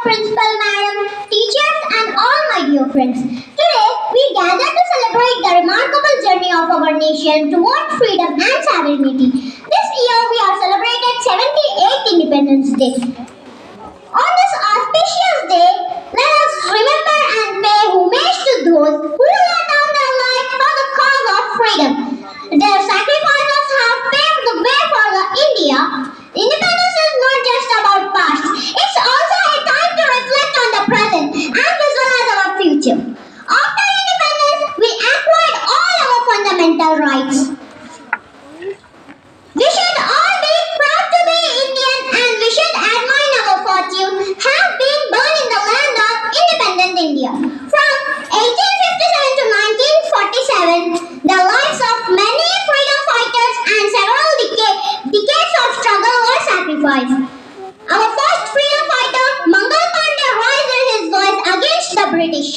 Principal Madam, teachers and all my dear friends. Today we gather to celebrate the remarkable journey of our nation towards freedom and sovereignty. This year we are celebrating 78th Independence Day. On this auspicious day, let us remember and pay homage to those who laid down their lives for the cause of freedom. Their sacrifices have paved the way for the India. Independence is not just about past, it's also a time to reflect on the present and visualize our future. After independence, we acquired all our fundamental rights. We should all be proud to be Indian and we should admire our fortune have been born in the land of independent India. From 1857 to 1947, the lives of many freedom fighters and several decades of struggle were sacrificed. Our first freedom fighter, Mangal Pandey, raised his voice against the British.